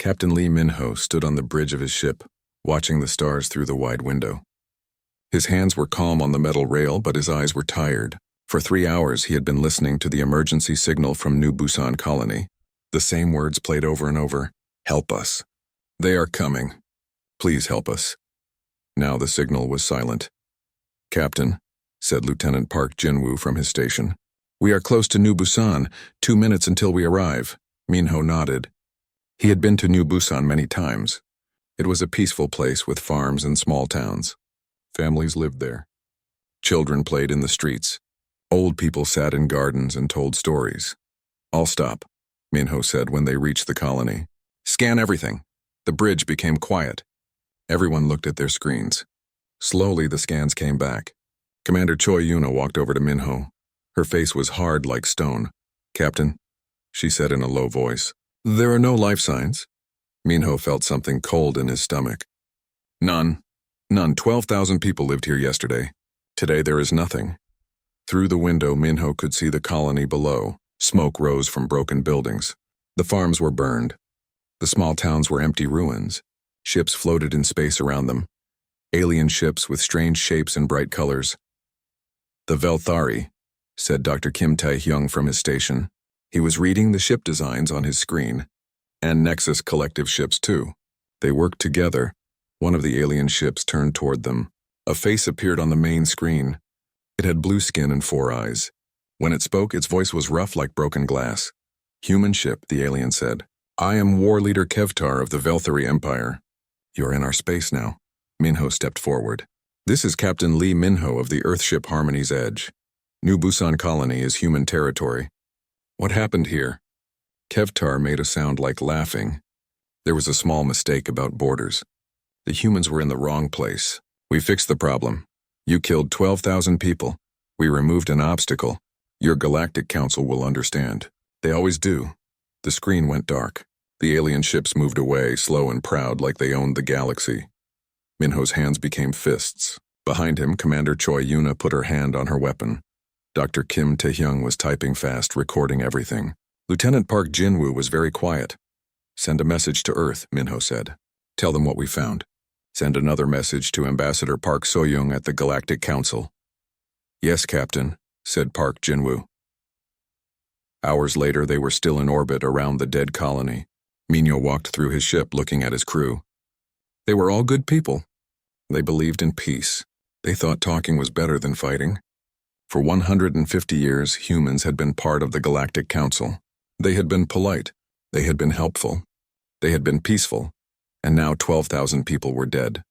Captain Lee Min-ho stood on the bridge of his ship, watching the stars through the wide window. His hands were calm on the metal rail, but his eyes were tired. For 3 hours he had been listening to the emergency signal from New Busan Colony. The same words played over and over. Help us. They are coming. Please help us. Now the signal was silent. Captain, said Lieutenant Park Jin-woo from his station. We are close to New Busan. 2 minutes until we arrive. Min-ho nodded. He had been to New Busan many times. It was a peaceful place with farms and small towns. Families lived there. Children played in the streets. Old people sat in gardens and told stories. I'll stop, Min-ho said when they reached the colony. Scan everything. The bridge became quiet. Everyone looked at their screens. Slowly the scans came back. Commander Choi Yuna walked over to Min-ho. Her face was hard like stone. Captain, she said in a low voice. There are no life signs. Min-ho felt something cold in his stomach. None. 12,000 people lived here yesterday. Today there is nothing. Through the window, Min-ho could see the colony below. Smoke rose from broken buildings. The farms were burned. The small towns were empty ruins. Ships floated in space around them. Alien ships with strange shapes and bright colors. The Velthari, said Dr. Kim Tae-hyung from his station. He was reading the ship designs on his screen. And Nexus collective ships too. They worked together. One of the alien ships turned toward them. A face appeared on the main screen. It had blue skin and 4 eyes. When it spoke, its voice was rough like broken glass. Human ship, the alien said. I am War Leader Kevtar of the Velthari Empire. You're in our space now. Min-ho stepped forward. This is Captain Lee Min-ho of the Earthship Harmony's Edge. New Busan Colony is human territory. What happened here? Kevtar made a sound like laughing. There was a small mistake about borders. The humans were in the wrong place. We fixed the problem. You killed 12,000 people. We removed an obstacle. Your Galactic Council will understand. They always do. The screen went dark. The alien ships moved away, slow and proud, like they owned the galaxy. Min-ho's hands became fists. Behind him, Commander Choi Yuna put her hand on her weapon. Dr. Kim Tae-hyung was typing fast, recording everything. Lieutenant Park Jin-woo was very quiet. Send a message to Earth, Min-ho said. Tell them what we found. Send another message to Ambassador Park So-young at the Galactic Council. Yes, Captain, said Park Jin-woo. Hours later, they were still in orbit around the dead colony. Min-ho walked through his ship looking at his crew. They were all good people. They believed in peace. They thought talking was better than fighting. For 150 years, humans had been part of the Galactic Council. They had been polite. They had been helpful. They had been peaceful. And now 12,000 people were dead.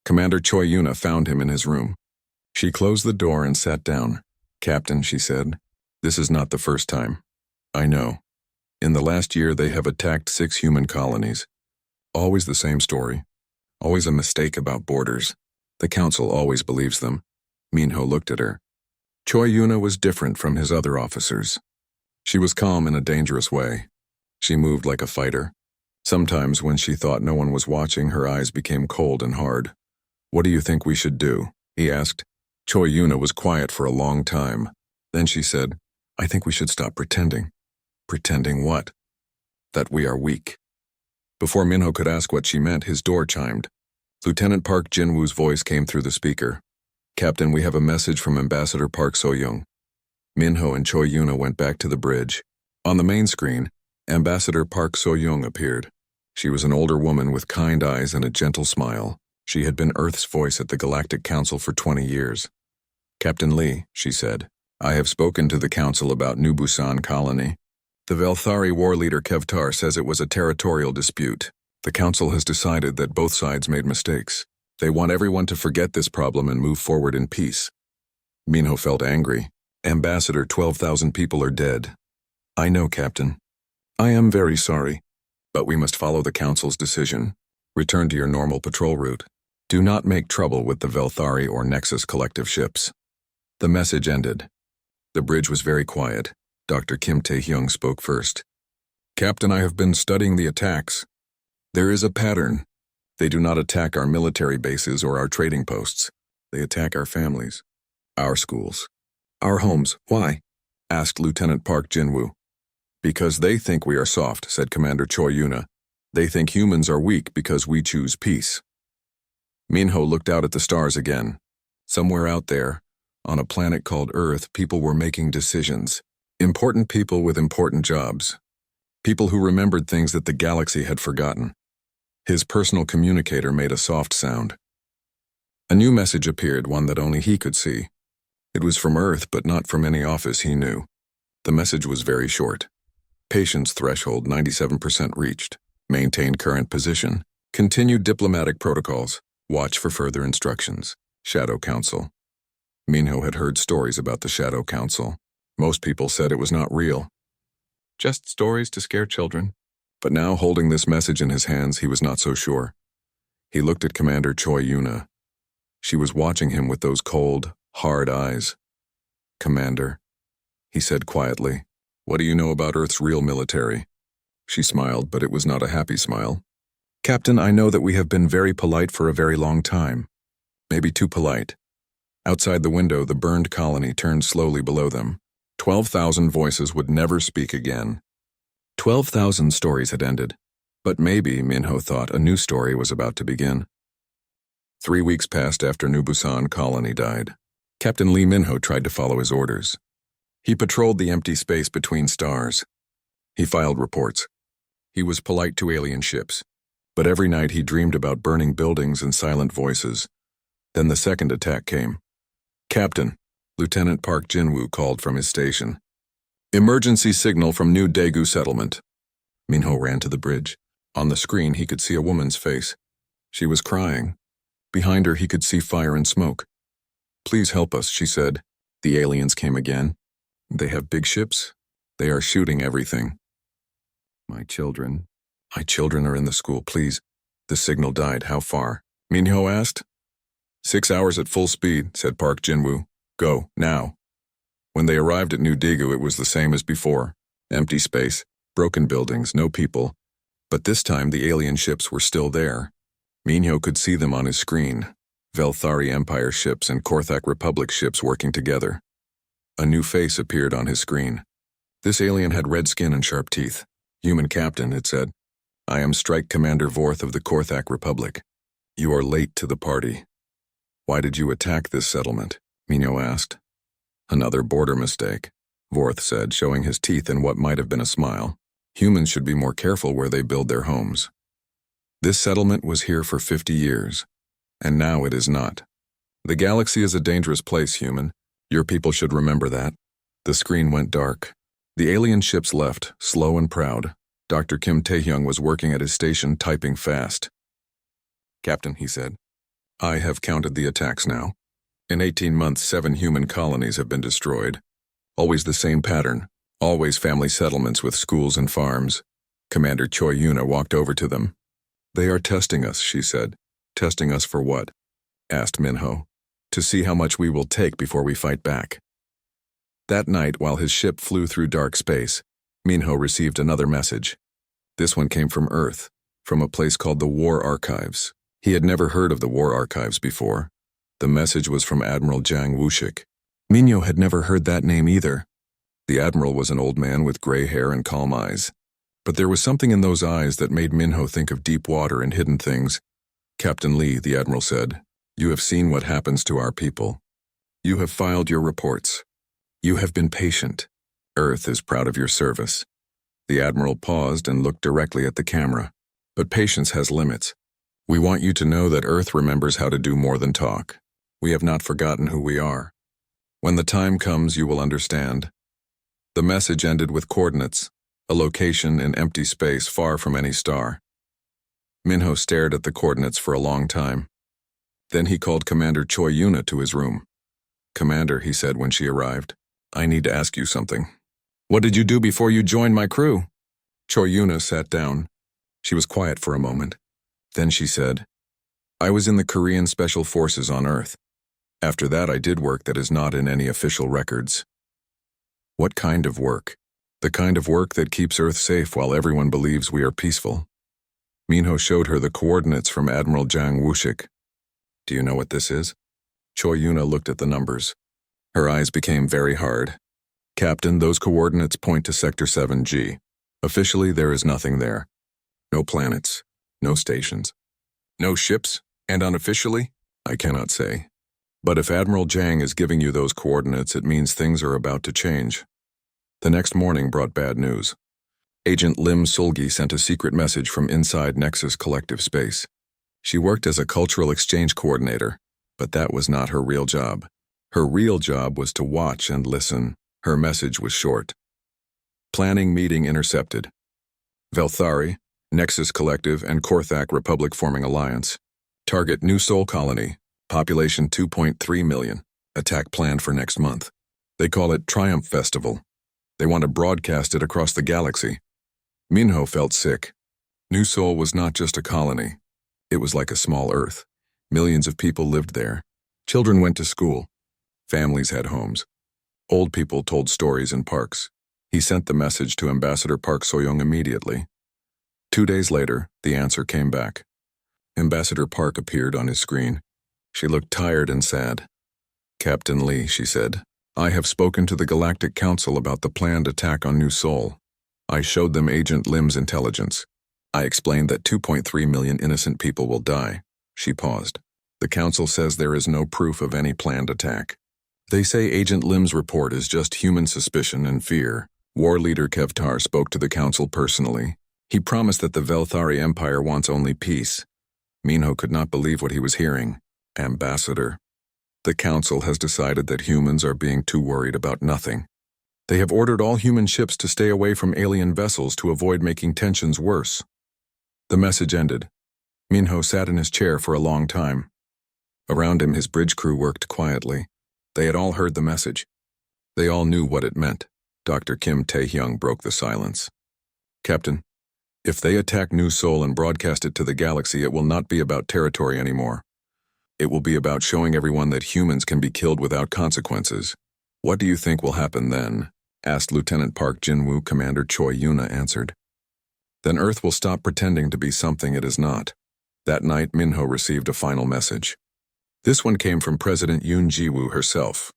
Commander Choi Yuna found him in his room. She closed the door and sat down. Captain, she said, this is not the first time. I know. In the last year, they have attacked 6 human colonies. Always the same story. Always a mistake about borders. The Council always believes them. Min-ho looked at her. Choi Yuna was different from his other officers. She was calm in a dangerous way. She moved like a fighter. Sometimes when she thought no one was watching, her eyes became cold and hard. What do you think we should do? He asked. Choi Yuna was quiet for a long time. Then she said, I think we should stop pretending. Pretending what? That we are weak. Before Min-ho could ask what she meant, his door chimed. Lieutenant Park Jin-woo's voice came through the speaker. Captain, we have a message from Ambassador Park So-young. Min-ho and Choi Yuna went back to the bridge. On the main screen, Ambassador Park So-young appeared. She was an older woman with kind eyes and a gentle smile. She had been Earth's voice at the Galactic Council for 20 years. Captain Lee, she said, I have spoken to the Council about New Busan Colony. The Velthari war leader Kevtar says it was a territorial dispute. The Council has decided that both sides made mistakes. They want everyone to forget this problem and move forward in peace. Min-ho felt angry. Ambassador, 12,000 people are dead. I know, Captain. I am very sorry. But we must follow the Council's decision. Return to your normal patrol route. Do not make trouble with the Velthari or Nexus collective ships. The message ended. The bridge was very quiet. Dr. Kim Tae-hyung spoke first. Captain, I have been studying the attacks. There is a pattern. They do not attack our military bases or our trading posts. They attack our families, our schools, our homes. Why? Asked Lieutenant Park Jin-woo. Because they think we are soft, said Commander Choi Yuna. They think humans are weak because we choose peace. Minho looked out at the stars again. Somewhere out there, on a planet called Earth, people were making decisions. Important people with important jobs. People who remembered things that the galaxy had forgotten. His personal communicator made a soft sound. A new message appeared, one that only he could see. It was from Earth, but not from any office he knew. The message was very short. Patience threshold 97% reached. Maintain current position. Continue diplomatic protocols. Watch for further instructions. Shadow Council. Minho had heard stories about the Shadow Council. Most people said it was not real. Just stories to scare children. But now, holding this message in his hands, he was not so sure. He looked at Commander Choi Yuna. She was watching him with those cold, hard eyes. "Commander," he said quietly, "what do you know about Earth's real military?" She smiled, but it was not a happy smile. "Captain, I know that we have been very polite for a very long time. Maybe too polite." Outside the window, the burned colony turned slowly below them. 12,000 voices would never speak again. 12,000 stories had ended. But maybe, Minho thought, a new story was about to begin. 3 weeks passed after New Busan colony died. Captain Lee Minho tried to follow his orders. He patrolled the empty space between stars. He filed reports. He was polite to alien ships. But every night he dreamed about burning buildings and silent voices. Then the second attack came. "Captain," Lieutenant Park Jinwoo called from his station. "Emergency signal from New Daegu settlement." Minho ran to the bridge. On the screen he could see a woman's face. She was crying. Behind her he could see fire and smoke. "Please help us," she said. "The aliens came again. They have big ships. They are shooting everything." My children are in the school, please." The signal died. "How far?" Minho asked. 6 hours at full speed," said Park Jinwoo. "Go, now." When they arrived at New Daegu, it was the same as before. Empty space, broken buildings, no people. But this time the alien ships were still there. Minho could see them on his screen. Velthari Empire ships and Korthak Republic ships working together. A new face appeared on his screen. This alien had red skin and sharp teeth. "Human captain," it said. "I am Strike Commander Vorth of the Korthak Republic. You are late to the party." "Why did you attack this settlement?" Minho asked. "Another border mistake," Vorth said, showing his teeth in what might have been a smile. "Humans should be more careful where they build their homes. This settlement was here for 50 years, and now it is not. The galaxy is a dangerous place, human. Your people should remember that." The screen went dark. The alien ships left, slow and proud. Dr. Kim Taehyung was working at his station, typing fast. "Captain," he said, "I have counted the attacks now. In 18 months, 7 human colonies have been destroyed. Always the same pattern. Always family settlements with schools and farms." Commander Choi Yuna walked over to them. "They are testing us," she said. "Testing us for what?" asked Minho. "To see how much we will take before we fight back." That night, while his ship flew through dark space, Minho received another message. This one came from Earth, from a place called the War Archives. He had never heard of the War Archives before. The message was from Admiral Jang Wushik. Minho had never heard that name either. The admiral was an old man with gray hair and calm eyes. But there was something in those eyes that made Minho think of deep water and hidden things. "Captain Lee," the admiral said, "you have seen what happens to our people. You have filed your reports. You have been patient. Earth is proud of your service." The admiral paused and looked directly at the camera. "But patience has limits. We want you to know that Earth remembers how to do more than talk. We have not forgotten who we are. When the time comes, you will understand." The message ended with coordinates, a location in empty space far from any star. Minho stared at the coordinates for a long time. Then he called Commander Choi Yuna to his room. "Commander," he said when she arrived, "I need to ask you something." "What did you do before you joined my crew?" Choi Yuna sat down. She was quiet for a moment. Then she said, "I was in the Korean Special Forces on Earth. After that I did work that is not in any official records." "What kind of work?" "The kind of work that keeps Earth safe while everyone believes we are peaceful." Minho showed her the coordinates from Admiral Jang Wushik. "Do you know what this is?" Choi Yuna looked at the numbers. Her eyes became very hard. "Captain, those coordinates point to Sector 7G. Officially, there is nothing there. No planets, no stations, no ships, and unofficially, I cannot say. But if Admiral Jang is giving you those coordinates, it means things are about to change. The next morning brought bad news. Agent Lim Sulgi sent a secret message from inside Nexus Collective Space. She worked as a cultural exchange coordinator, but that was not her real job. Her real job was to watch and listen. Her message was short. Planning meeting intercepted. Velthari, Nexus Collective, and Korthak Republic forming alliance. Target New Sol Colony. Population 2.3 million. Attack planned for next month. They call it Triumph Festival. They want to broadcast it across the galaxy. Minho felt sick. New Sol was not just a colony. It was like a small Earth. Millions of people lived there. Children went to school. Families had homes. Old people told stories in parks. He sent the message to Ambassador Park Soyoung immediately. 2 days later, the answer came back. Ambassador Park appeared on his screen. She looked tired and sad. "Captain Lee," she said, "I have spoken to the Galactic Council about the planned attack on New Sol. I showed them Agent Lim's intelligence. I explained that 2.3 million innocent people will die." She paused. "The Council says there is no proof of any planned attack. They say Agent Lim's report is just human suspicion and fear." War leader Kevtar spoke to the Council personally. He promised that the Velthari Empire wants only peace. Minho could not believe what he was hearing. Ambassador. The Council has decided that humans are being too worried about nothing. They have ordered all human ships to stay away from alien vessels to avoid making tensions worse. The message ended. Minho sat in his chair for a long time. Around him, his bridge crew worked quietly. They had all heard the message. They all knew what it meant. Dr. Kim Tae-hyung broke the silence. "Captain, if they attack New Sol and broadcast it to the galaxy, it will not be about territory anymore. It will be about showing everyone that humans can be killed without consequences. What do you think will happen then?" asked Lieutenant Park Jin-woo. Commander Choi Yuna answered. "Then Earth will stop pretending to be something it is not." That night, Minho received a final message. This one came from President Yoon Ji-woo herself.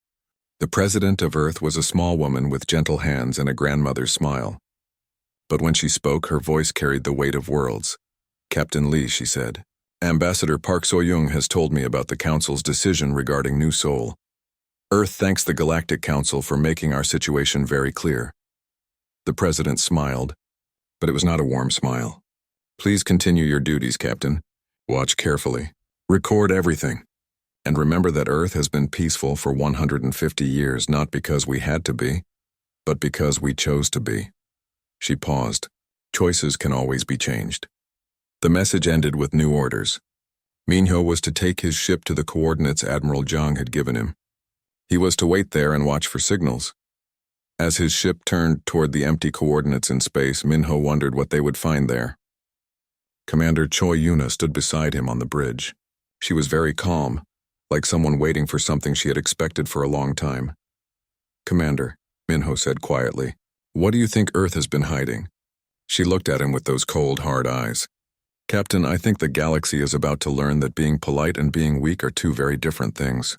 The president of Earth was a small woman with gentle hands and a grandmother's smile. But when she spoke, her voice carried the weight of worlds. "Captain Lee," she said, "Ambassador Park Soyoung has told me about the Council's decision regarding New Sol. Earth thanks the Galactic Council for making our situation very clear." The president smiled, but it was not a warm smile. "Please continue your duties, Captain. Watch carefully. Record everything. And remember that Earth has been peaceful for 150 years, not because we had to be, but because we chose to be." She paused. Choices can always be changed. The message ended with new orders. Minho was to take his ship to the coordinates Admiral Jang had given him. He was to wait there and watch for signals. As his ship turned toward the empty coordinates in space, Minho wondered what they would find there. Commander Choi Yuna stood beside him on the bridge. She was very calm, like someone waiting for something she had expected for a long time. "Commander," Minho said quietly, "what do you think Earth has been hiding?" She looked at him with those cold, hard eyes. "Captain, I think the galaxy is about to learn that being polite and being weak are two very different things."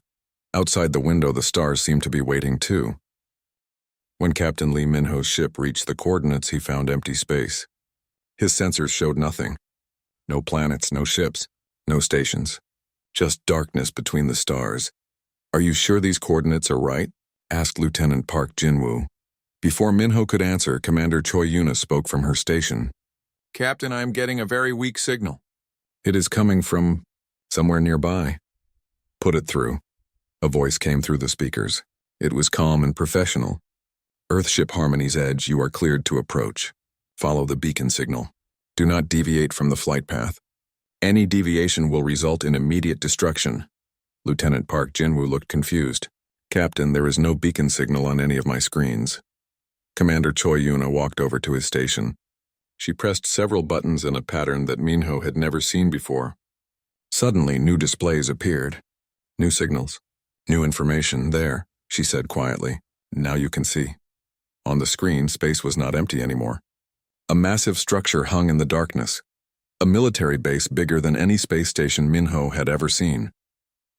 Outside the window, the stars seemed to be waiting too. When Captain Lee Minho's ship reached the coordinates, he found empty space. His sensors showed nothing. No planets, no ships, no stations. Just darkness between the stars. "Are you sure these coordinates are right?" asked Lieutenant Park Jin-woo. Before Minho could answer, Commander Choi Yuna spoke from her station. "Captain, I am getting a very weak signal. It is coming from somewhere nearby." "Put it through." A voice came through the speakers. It was calm and professional. "Earthship Harmony's edge, you are cleared to approach. Follow the beacon signal. Do not deviate from the flight path. Any deviation will result in immediate destruction." Lieutenant Park Jin-woo looked confused. "Captain, there is no beacon signal on any of my screens." Commander Choi Yuna walked over to his station. She pressed several buttons in a pattern that Minho had never seen before. Suddenly, new displays appeared. "New signals. New information there," she said quietly. "Now you can see." On the screen, space was not empty anymore. A massive structure hung in the darkness. A military base bigger than any space station Minho had ever seen.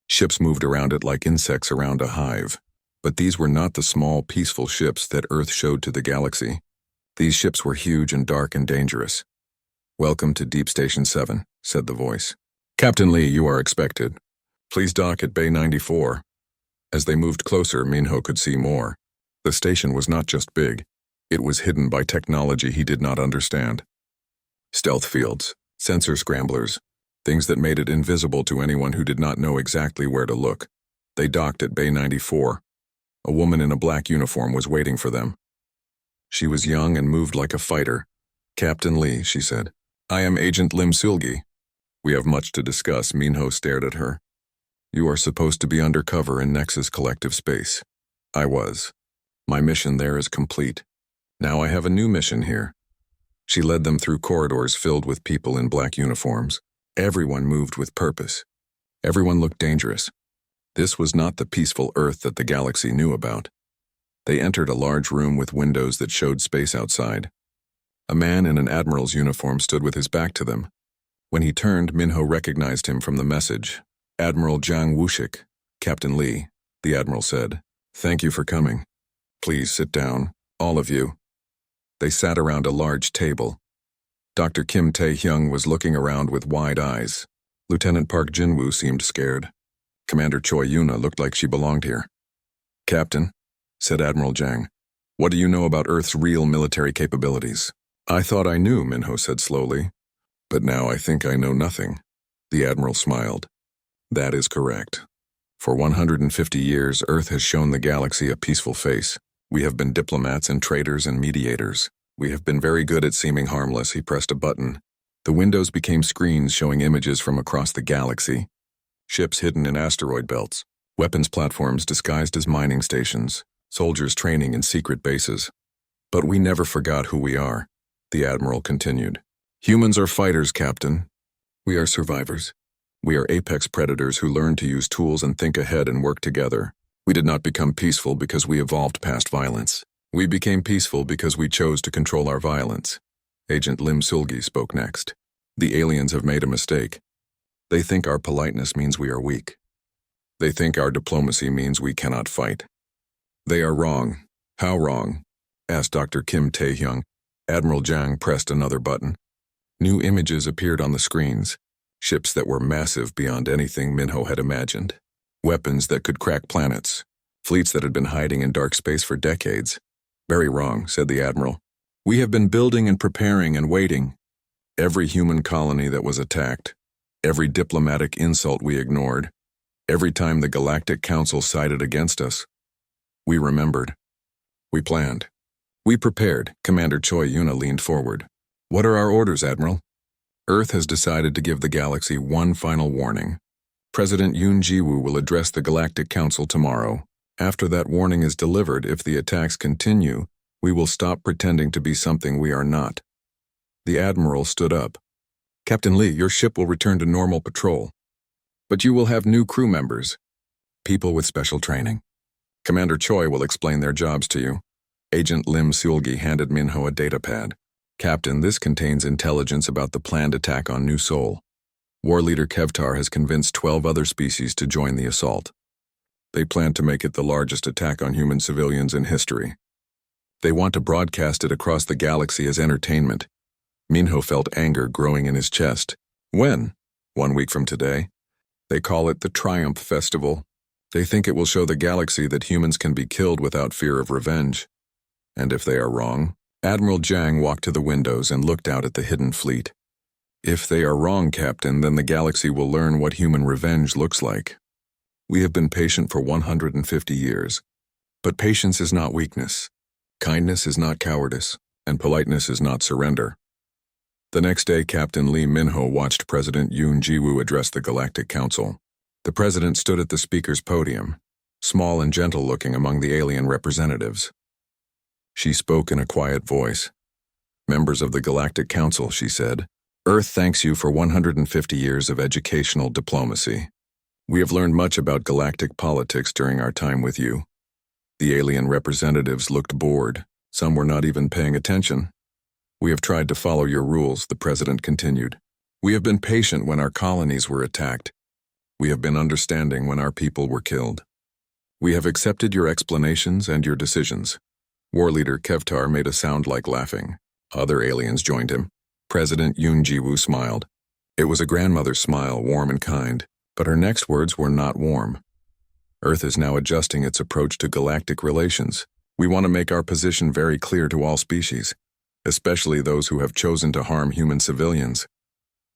Ships moved around it like insects around a hive. But these were not the small, peaceful ships that Earth showed to the galaxy. These ships were huge and dark and dangerous. Welcome to Deep Station 7, said the voice. Captain Lee, you are expected. Please dock at Bay 94. As they moved closer, Minho could see more. The station was not just big. It was hidden by technology he did not understand. Stealth fields, sensor scramblers, things that made it invisible to anyone who did not know exactly where to look. They docked at Bay 94. A woman in a black uniform was waiting for them. She was young and moved like a fighter. Captain Lee, she said. I am Agent Lim Sulgi. We have much to discuss. Minho stared at her. You are supposed to be undercover in Nexus Collective Space. I was. My mission there is complete. Now I have a new mission here. She led them through corridors filled with people in black uniforms. Everyone moved with purpose. Everyone looked dangerous. This was not the peaceful Earth that the galaxy knew about. They entered a large room with windows that showed space outside. A man in an admiral's uniform stood with his back to them. When he turned, Minho recognized him from the message. Admiral Jiang Wushik. Captain Lee, the admiral said. Thank you for coming. Please sit down, all of you. They sat around a large table. Dr. Kim Tae-hyung was looking around with wide eyes. Lieutenant Park Jin-woo seemed scared. Commander Choi Yuna looked like she belonged here. Captain, said Admiral Jiang, what do you know about Earth's real military capabilities? I thought I knew, Minho said slowly. But now I think I know nothing. The admiral smiled. That is correct. For 150 years, Earth has shown the galaxy a peaceful face. We have been diplomats and traders and mediators. We have been very good at seeming harmless. He pressed a button. The windows became screens showing images from across the galaxy. Ships hidden in asteroid belts. Weapons platforms disguised as mining stations. Soldiers training in secret bases. But we never forgot who we are, the admiral continued. Humans are fighters, Captain. We are survivors. We are apex predators who learn to use tools and think ahead and work together. We did not become peaceful because we evolved past violence. We became peaceful because we chose to control our violence. Agent Lim Sulgi spoke next. The aliens have made a mistake. They think our politeness means we are weak. They think our diplomacy means we cannot fight. They are wrong. How wrong? Asked Dr. Kim Tae-hyung. Admiral Jiang pressed another button. New images appeared on the screens. Ships that were massive beyond anything Minho had imagined. Weapons that could crack planets. Fleets that had been hiding in dark space for decades. Very wrong, said the admiral. We have been building and preparing and waiting. Every human colony that was attacked. Every diplomatic insult we ignored. Every time the Galactic Council sided against us. We remembered. We planned. We prepared. Commander Choi Yuna leaned forward. What are our orders, Admiral? Earth has decided to give the galaxy one final warning. President Yoon Ji-woo will address the Galactic Council tomorrow. After that warning is delivered, if the attacks continue, we will stop pretending to be something we are not. The Admiral stood up. Captain Lee, your ship will return to normal patrol. But you will have new crew members. People with special training. Commander Choi will explain their jobs to you. Agent Lim Sulgi handed Minho a datapad. Captain, this contains intelligence about the planned attack on New Sol. War leader Kevtar has convinced 12 other species to join the assault. They plan to make it the largest attack on human civilians in history. They want to broadcast it across the galaxy as entertainment. Minho felt anger growing in his chest. When? 1 week from today. They call it the Triumph Festival. They think it will show the galaxy that humans can be killed without fear of revenge. And if they are wrong, Admiral Jiang walked to the windows and looked out at the hidden fleet. If they are wrong, Captain, then the galaxy will learn what human revenge looks like. We have been patient for 150 years. But patience is not weakness. Kindness is not cowardice. And politeness is not surrender. The next day, Captain Lee Minho watched President Yoon Ji-woo address the Galactic Council. The president stood at the speaker's podium, small and gentle-looking among the alien representatives. She spoke in a quiet voice. Members of the Galactic Council, she said, Earth thanks you for 150 years of educational diplomacy. We have learned much about galactic politics during our time with you. The alien representatives looked bored. Some were not even paying attention. We have tried to follow your rules, the president continued. We have been patient when our colonies were attacked. We have been understanding when our people were killed. We have accepted your explanations and your decisions. War leader Kevtar made a sound like laughing. Other aliens joined him. President Yoon Ji-woo smiled. It was a grandmother's smile, warm and kind, but her next words were not warm. Earth is now adjusting its approach to galactic relations. We want to make our position very clear to all species, especially those who have chosen to harm human civilians.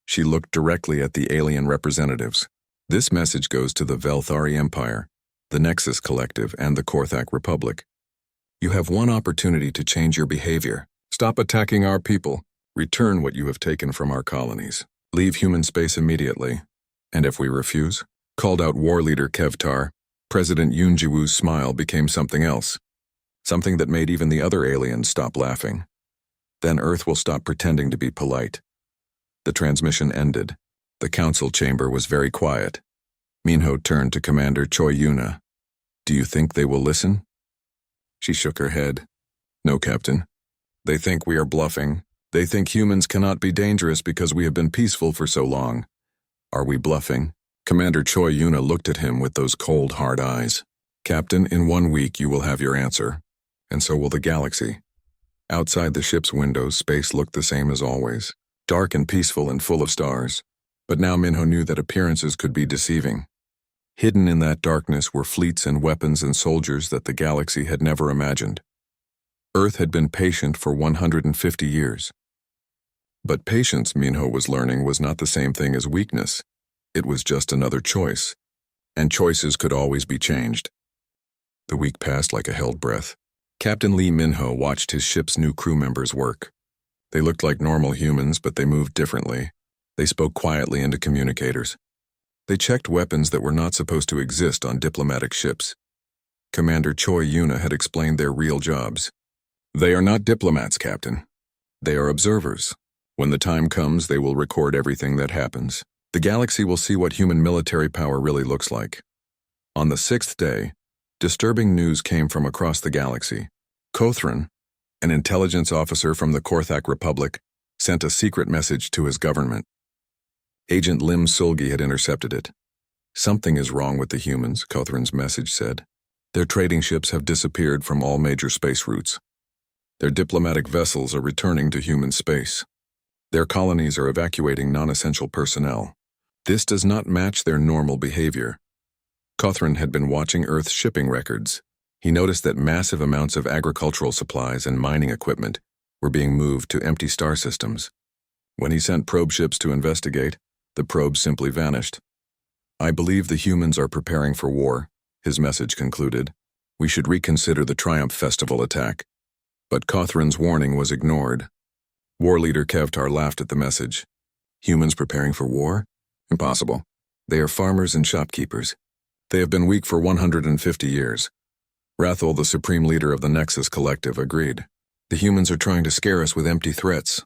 She looked directly at the alien representatives. This message goes to the Velthari Empire, the Nexus Collective, and the Korthak Republic. You have one opportunity to change your behavior. Stop attacking our people. Return what you have taken from our colonies. Leave human space immediately. And if we refuse? Called out war leader Kevtar, President Yoon Ji-woo's smile became something else. Something that made even the other aliens stop laughing. Then Earth will stop pretending to be polite. The transmission ended. The council chamber was very quiet. Minho turned to Commander Choi Yuna. Do you think they will listen? She shook her head. No, Captain. They think we are bluffing. They think humans cannot be dangerous because we have been peaceful for so long. Are we bluffing? Commander Choi Yuna looked at him with those cold, hard eyes. Captain, in 1 week you will have your answer. And so will the galaxy. Outside the ship's windows, space looked the same as always. Dark and peaceful and full of stars. But now Minho knew that appearances could be deceiving. Hidden in that darkness were fleets and weapons and soldiers that the galaxy had never imagined. Earth had been patient for 150 years. But patience, Minho was learning, was not the same thing as weakness. It was just another choice. And choices could always be changed. The week passed like a held breath. Captain Lee Minho watched his ship's new crew members work. They looked like normal humans, but they moved differently. They spoke quietly into communicators. They checked weapons that were not supposed to exist on diplomatic ships. Commander Choi Yuna had explained their real jobs. They are not diplomats, Captain. They are observers. When the time comes, they will record everything that happens. The galaxy will see what human military power really looks like. On the 6th day, disturbing news came from across the galaxy. Kothran, an intelligence officer from the Korthak Republic, sent a secret message to his government. Agent Lim Sulgi had intercepted it. Something is wrong with the humans, Kothran's message said. Their trading ships have disappeared from all major space routes. Their diplomatic vessels are returning to human space. Their colonies are evacuating non-essential personnel. This does not match their normal behavior. Kothran had been watching Earth's shipping records. He noticed that massive amounts of agricultural supplies and mining equipment were being moved to empty star systems. When he sent probe ships to investigate, the probes simply vanished. I believe the humans are preparing for war, his message concluded. We should reconsider the Triumph Festival attack. But Kothran's warning was ignored. War leader Kevtar laughed at the message. Humans preparing for war? Impossible. They are farmers and shopkeepers. They have been weak for 150 years. Rathel, the supreme leader of the Nexus Collective, agreed. The humans are trying to scare us with empty threats.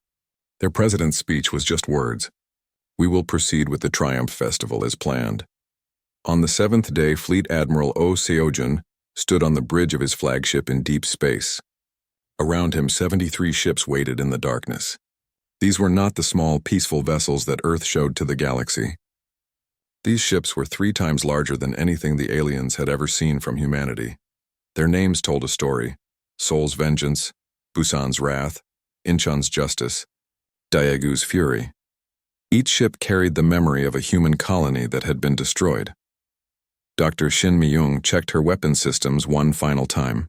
Their president's speech was just words. We will proceed with the Triumph Festival as planned. On the 7th day, Fleet Admiral Oh Seojun stood on the bridge of his flagship in deep space. Around him, 73 ships waited in the darkness. These were not the small, peaceful vessels that Earth showed to the galaxy. These ships were 3 times larger than anything the aliens had ever seen from humanity. Their names told a story: Seoul's Vengeance, Busan's Wrath, Incheon's Justice, Daegu's Fury. Each ship carried the memory of a human colony that had been destroyed. Dr. Shin Myung checked her weapon systems one final time.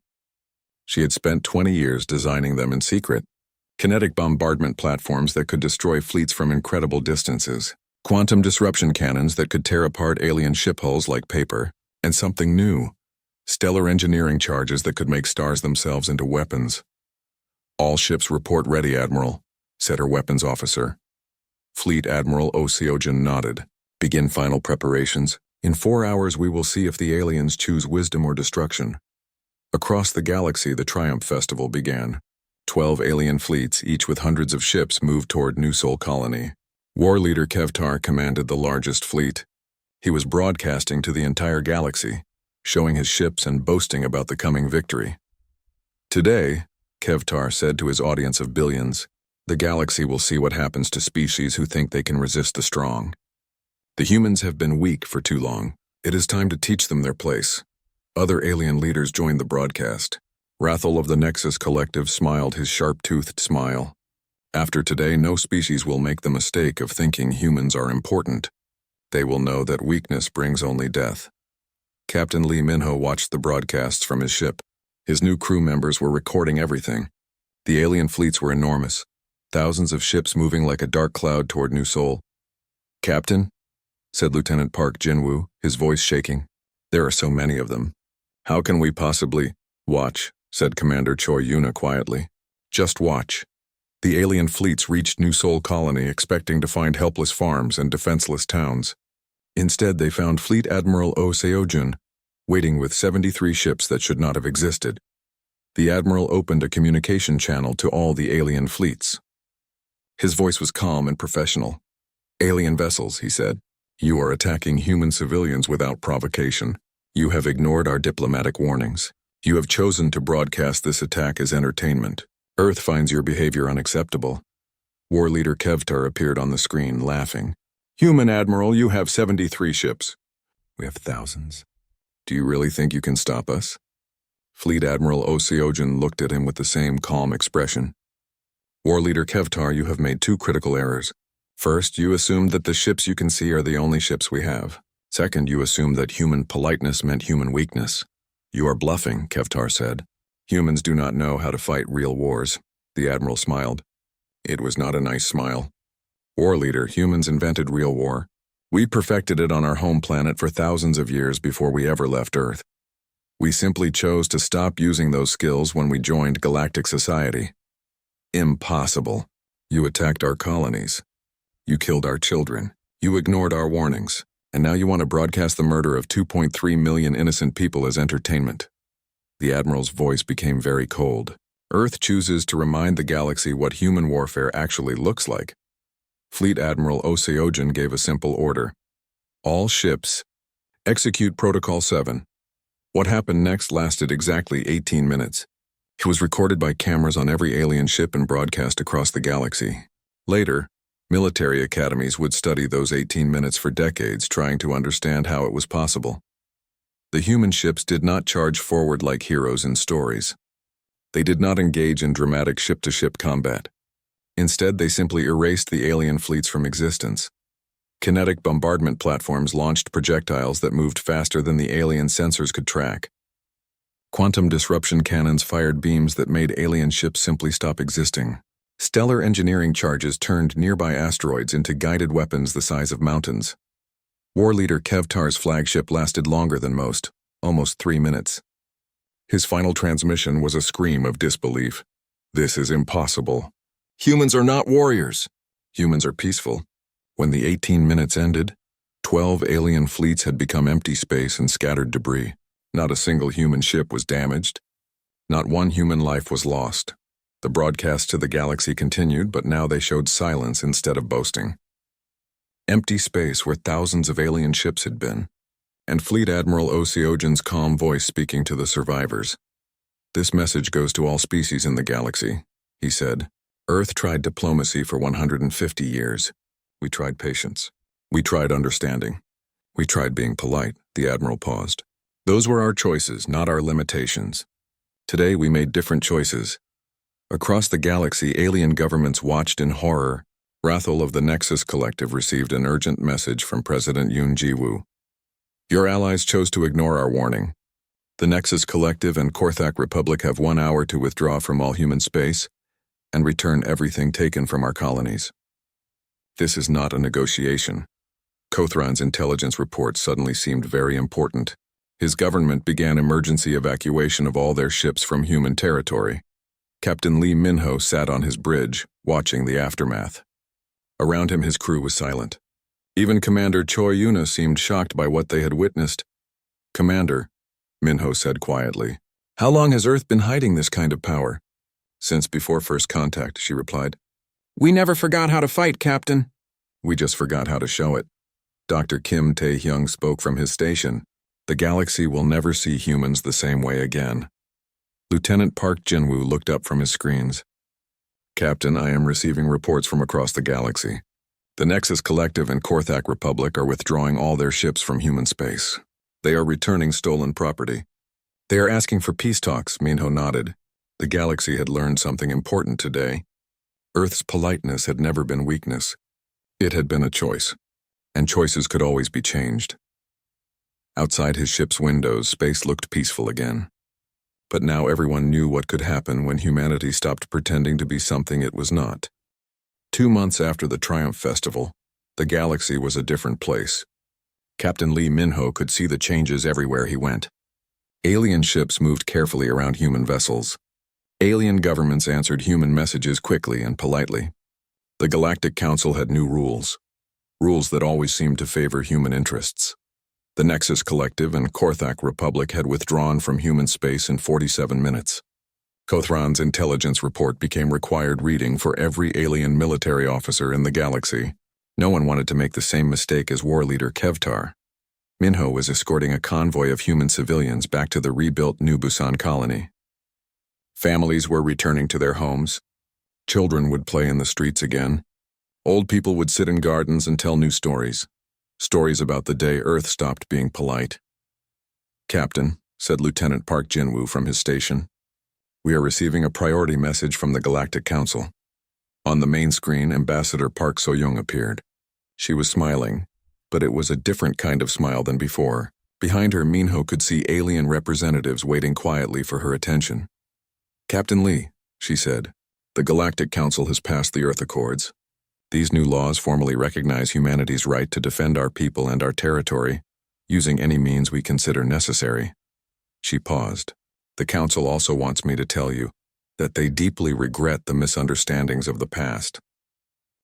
She had spent 20 years designing them in secret. Kinetic bombardment platforms that could destroy fleets from incredible distances. Quantum disruption cannons that could tear apart alien ship hulls like paper. And something new: stellar engineering charges that could make stars themselves into weapons. All ships report ready, Admiral, said her weapons officer. Fleet Admiral Oh Seojun nodded. Begin final preparations. In 4 hours we will see if the aliens choose wisdom or destruction. Across the galaxy, the Triumph Festival began. 12 alien fleets, each with hundreds of ships, moved toward New Sol Colony. War leader Kevtar commanded the largest fleet. He was broadcasting to the entire galaxy, showing his ships and boasting about the coming victory. Today, Kevtar said to his audience of billions, the galaxy will see what happens to species who think they can resist the strong. The humans have been weak for too long. It is time to teach them their place. Other alien leaders joined the broadcast. Rathel of the Nexus Collective smiled his sharp-toothed smile. After today, no species will make the mistake of thinking humans are important. They will know that weakness brings only death. Captain Lee Minho watched the broadcasts from his ship. His new crew members were recording everything. The alien fleets were enormous, thousands of ships moving like a dark cloud toward New Seoul. "Captain," said Lieutenant Park Jinwoo, his voice shaking. "There are so many of them. How can we possibly—" "Watch," said Commander Choi Yuna quietly. "Just watch." The alien fleets reached New Seoul Colony expecting to find helpless farms and defenseless towns. Instead, they found Fleet Admiral Oh Seojun waiting with 73 ships that should not have existed. The Admiral opened a communication channel to all the alien fleets. His voice was calm and professional. "Alien vessels," he said. "You are attacking human civilians without provocation. You have ignored our diplomatic warnings. You have chosen to broadcast this attack as entertainment. Earth finds your behavior unacceptable." War Leader Kevtar appeared on the screen, laughing. "Human Admiral, you have 73 ships. We have thousands. Do you really think you can stop us?" Fleet Admiral Oh Seojun looked at him with the same calm expression. "War Leader Kevtar, you have made two critical errors. First, you assumed that the ships you can see are the only ships we have. Second, you assumed that human politeness meant human weakness. You are bluffing," Kevtar said. "Humans do not know how to fight real wars." The Admiral smiled. It was not a nice smile. "War Leader, humans invented real war. We perfected it on our home planet for thousands of years before we ever left Earth. We simply chose to stop using those skills when we joined galactic society." "Impossible. You attacked our colonies. You killed our children. You ignored our warnings. And now you want to broadcast the murder of 2.3 million innocent people as entertainment." The Admiral's voice became very cold. "Earth chooses to remind the galaxy what human warfare actually looks like." Fleet Admiral Oh Seojun gave a simple order. "All ships, execute Protocol 7. What happened next lasted exactly 18 minutes. It was recorded by cameras on every alien ship and broadcast across the galaxy. Later, military academies would study those 18 minutes for decades, trying to understand how it was possible. The human ships did not charge forward like heroes in stories. They did not engage in dramatic ship-to-ship combat. Instead, they simply erased the alien fleets from existence. Kinetic bombardment platforms launched projectiles that moved faster than the alien sensors could track. Quantum disruption cannons fired beams that made alien ships simply stop existing. Stellar engineering charges turned nearby asteroids into guided weapons the size of mountains. War Leader Kevtar's flagship lasted longer than most, almost 3 minutes. His final transmission was a scream of disbelief. "This is impossible. Humans are not warriors. Humans are peaceful." When the 18 minutes ended, 12 alien fleets had become empty space and scattered debris. Not a single human ship was damaged. Not one human life was lost. The broadcast to the galaxy continued, but now they showed silence instead of boasting. Empty space where thousands of alien ships had been, and Fleet Admiral Oh Seojun's calm voice speaking to the survivors. "This message goes to all species in the galaxy," he said. "Earth tried diplomacy for 150 years. We tried patience. We tried understanding. We tried being polite." The Admiral paused. "Those were our choices, not our limitations. Today we made different choices." Across the galaxy, alien governments watched in horror. Rathel of the Nexus Collective received an urgent message from President Yoon Ji-woo. "Your allies chose to ignore our warning. The Nexus Collective and Korthak Republic have 1 hour to withdraw from all human space and return everything taken from our colonies." This is not a negotiation. Kothran's intelligence report suddenly seemed very important. His government began emergency evacuation of all their ships from human territory. Captain Lee Minho sat on his bridge, watching the aftermath. Around him, his crew was silent. Even Commander Choi Yuna seemed shocked by what they had witnessed. "Commander," Minho said quietly, "how long has Earth been hiding this kind of power?" "Since before first contact," she replied. "We never forgot how to fight, Captain." "We just forgot how to show it." Dr. Kim Tae-hyung spoke from his station. "The galaxy will never see humans the same way again." Lieutenant Park Jinwoo looked up from his screens. "Captain, I am receiving reports from across the galaxy. The Nexus Collective and Korthak Republic are withdrawing all their ships from human space. They are returning stolen property. They are asking for peace talks," Minho nodded. The galaxy had learned something important today. Earth's politeness had never been weakness. It had been a choice, and choices could always be changed. Outside his ship's windows, space looked peaceful again. But now everyone knew what could happen when humanity stopped pretending to be something it was not. 2 months after the Triumph Festival, the galaxy was a different place. Captain Lee Minho could see the changes everywhere he went. Alien ships moved carefully around human vessels. Alien governments answered human messages quickly and politely. The Galactic Council had new rules that always seemed to favor human interests. The Nexus Collective and Korthak Republic had withdrawn from human space in 47 minutes. Kothron's intelligence report became required reading for every alien military officer in the galaxy. No one wanted to make the same mistake as war leader Kevtar. Minho was escorting a convoy of human civilians back to the rebuilt New Busan colony. Families were returning to their homes. Children would play in the streets again. Old people would sit in gardens and tell new stories. Stories about the day Earth stopped being polite. "Captain," said Lieutenant Park Jinwoo from his station, "we are receiving a priority message from the Galactic Council." On the main screen, Ambassador Park So-young appeared. She was smiling, but it was a different kind of smile than before. Behind her, Minho could see alien representatives waiting quietly for her attention. "Captain Lee," she said, "the Galactic Council has passed the Earth Accords. These new laws formally recognize humanity's right to defend our people and our territory, using any means we consider necessary." She paused. "The Council also wants me to tell you that they deeply regret the misunderstandings of the past.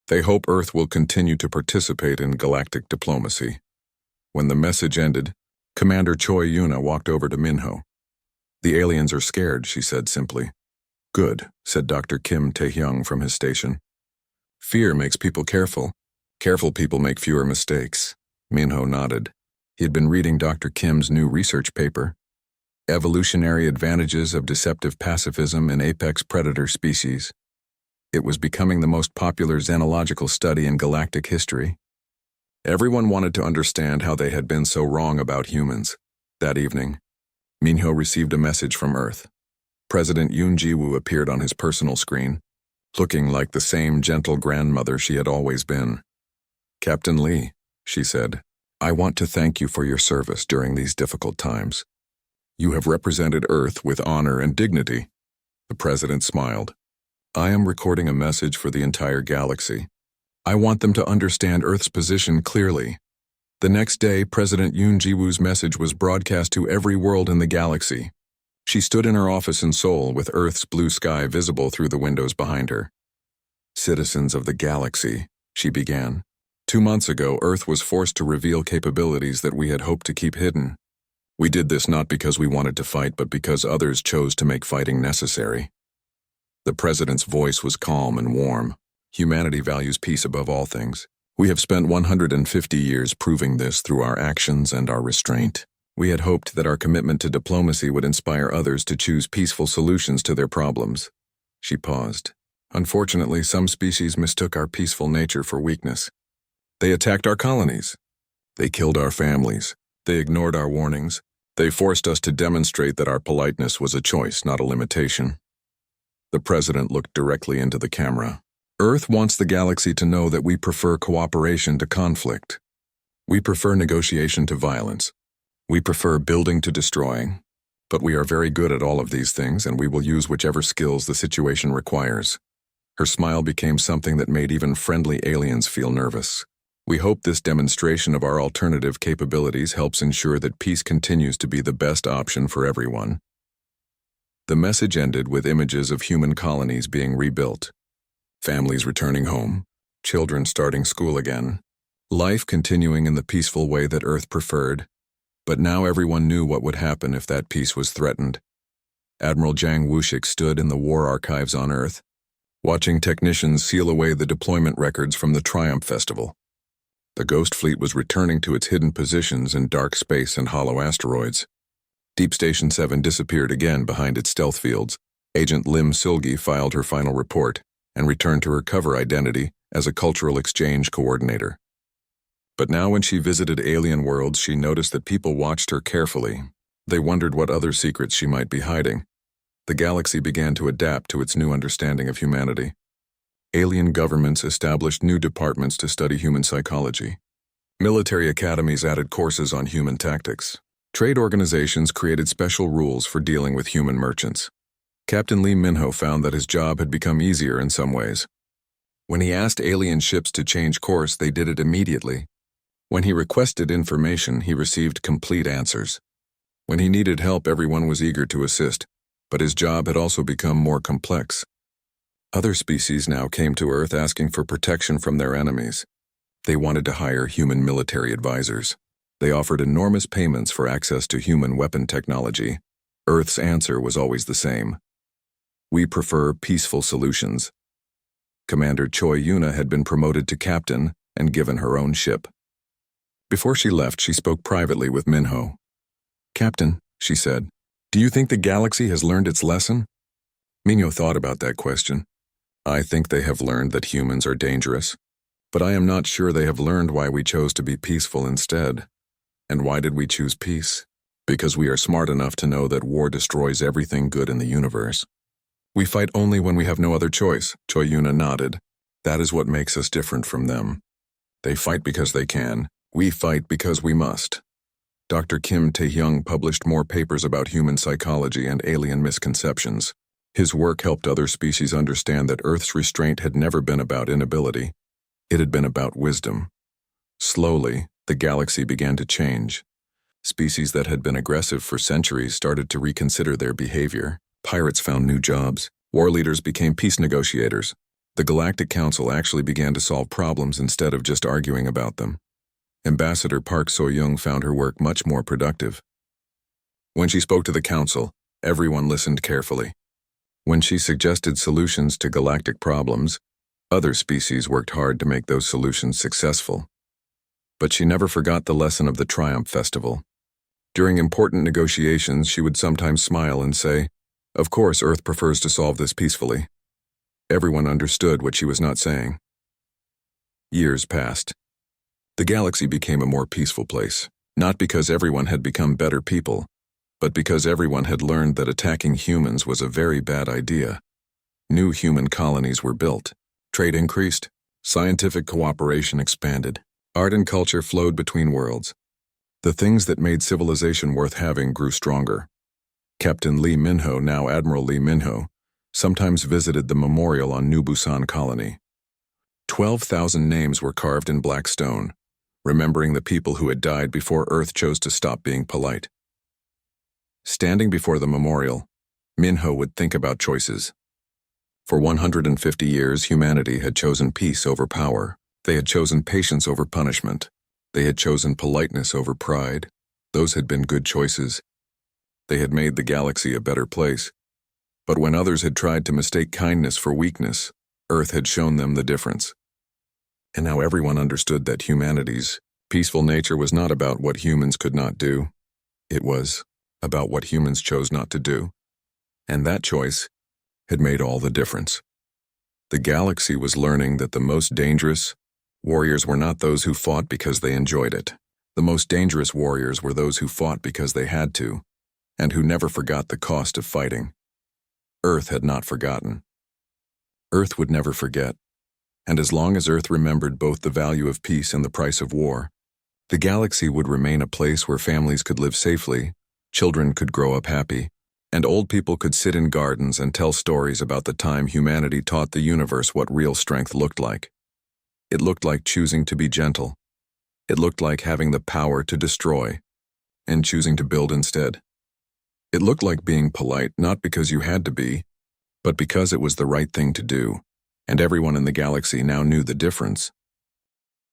They hope Earth will continue to participate in galactic diplomacy." When the message ended, Commander Choi Yuna walked over to Minho. "The aliens are scared," she said simply. "Good," said Dr. Kim Tae-hyung from his station. "Fear makes people careful. Careful people make fewer mistakes." Minho nodded. He had been reading Dr. Kim's new research paper, Evolutionary Advantages of Deceptive Pacifism in Apex Predator Species. It was becoming the most popular xenological study in galactic history. Everyone wanted to understand how they had been so wrong about humans. That evening, Minho received a message from Earth. President Yoon Ji-woo appeared on his personal screen, looking like the same gentle grandmother she had always been. "Captain Lee," she said, "I want to thank you for your service during these difficult times. You have represented Earth with honor and dignity." The president smiled. "I am recording a message for the entire galaxy. I want them to understand Earth's position clearly." The next day, President Yoon Ji-woo's message was broadcast to every world in the galaxy. She stood in her office in Seoul with Earth's blue sky visible through the windows behind her. "Citizens of the galaxy," she began. 2 months ago, Earth was forced to reveal capabilities that we had hoped to keep hidden. We did this not because we wanted to fight, but because others chose to make fighting necessary. The president's voice was calm and warm. "Humanity values peace above all things. We have spent 150 years proving this through our actions and our restraint. We had hoped that our commitment to diplomacy would inspire others to choose peaceful solutions to their problems." She paused. "Unfortunately, some species mistook our peaceful nature for weakness. They attacked our colonies. They killed our families. They ignored our warnings. They forced us to demonstrate that our politeness was a choice, not a limitation." The president looked directly into the camera. "Earth wants the galaxy to know that we prefer cooperation to conflict. We prefer negotiation to violence. We prefer building to destroying. But we are very good at all of these things, and we will use whichever skills the situation requires." Her smile became something that made even friendly aliens feel nervous. "We hope this demonstration of our alternative capabilities helps ensure that peace continues to be the best option for everyone." The message ended with images of human colonies being rebuilt, families returning home, children starting school again, life continuing in the peaceful way that Earth preferred. But now everyone knew what would happen if that peace was threatened. Admiral Jang Woo-shik stood in the war archives on Earth, watching technicians seal away the deployment records from the Triumph Festival. The Ghost Fleet was returning to its hidden positions in dark space and hollow asteroids. Deep Station 7 disappeared again behind its stealth fields. Agent Lim Silgi filed her final report and returned to her cover identity as a cultural exchange coordinator. But now when she visited alien worlds, she noticed that people watched her carefully. They wondered what other secrets she might be hiding. The galaxy began to adapt to its new understanding of humanity. Alien governments established new departments to study human psychology. Military academies added courses on human tactics. Trade organizations created special rules for dealing with human merchants. Captain Lee Minho found that his job had become easier in some ways. When he asked alien ships to change course, they did it immediately. When he requested information, he received complete answers. When he needed help, everyone was eager to assist, but his job had also become more complex. Other species now came to Earth asking for protection from their enemies. They wanted to hire human military advisors. They offered enormous payments for access to human weapon technology. Earth's answer was always the same. We prefer peaceful solutions. Commander Choi Yuna had been promoted to captain and given her own ship. Before she left, she spoke privately with Minho. "Captain," she said, "do you think the galaxy has learned its lesson?" Minho thought about that question. "I think they have learned that humans are dangerous, but I am not sure they have learned why we chose to be peaceful instead. And why did we choose peace? Because we are smart enough to know that war destroys everything good in the universe. We fight only when we have no other choice." Choi Yuna nodded. "That is what makes us different from them. They fight because they can. We fight because we must." Dr. Kim Tae-hyung published more papers about human psychology and alien misconceptions. His work helped other species understand that Earth's restraint had never been about inability. It had been about wisdom. Slowly, the galaxy began to change. Species that had been aggressive for centuries started to reconsider their behavior. Pirates found new jobs. War leaders became peace negotiators. The Galactic Council actually began to solve problems instead of just arguing about them. Ambassador Park So-young found her work much more productive. When she spoke to the Council, everyone listened carefully. When she suggested solutions to galactic problems, other species worked hard to make those solutions successful. But she never forgot the lesson of the Triumph Festival. During important negotiations, she would sometimes smile and say, "Of course, Earth prefers to solve this peacefully." Everyone understood what she was not saying. Years passed. The galaxy became a more peaceful place, not because everyone had become better people, but because everyone had learned that attacking humans was a very bad idea. New human colonies were built. Trade increased. Scientific cooperation expanded. Art and culture flowed between worlds. The things that made civilization worth having grew stronger. Captain Lee Minho, now Admiral Lee Minho, sometimes visited the memorial on New Busan colony. 12,000 names were carved in black stone, remembering the people who had died before Earth chose to stop being polite. Standing before the memorial, Minho would think about choices. For 150 years, humanity had chosen peace over power. They had chosen patience over punishment. They had chosen politeness over pride. Those had been good choices. They had made the galaxy a better place. But when others had tried to mistake kindness for weakness, Earth had shown them the difference. And now everyone understood that humanity's peaceful nature was not about what humans could not do. It was about what humans chose not to do. And that choice had made all the difference. The galaxy was learning that the most dangerous warriors were not those who fought because they enjoyed it. The most dangerous warriors were those who fought because they had to, and who never forgot the cost of fighting. Earth had not forgotten. Earth would never forget. And as long as Earth remembered both the value of peace and the price of war, the galaxy would remain a place where families could live safely, children could grow up happy, and old people could sit in gardens and tell stories about the time humanity taught the universe what real strength looked like. It looked like choosing to be gentle. It looked like having the power to destroy and choosing to build instead. It looked like being polite not because you had to be, but because it was the right thing to do. And everyone in the galaxy now knew the difference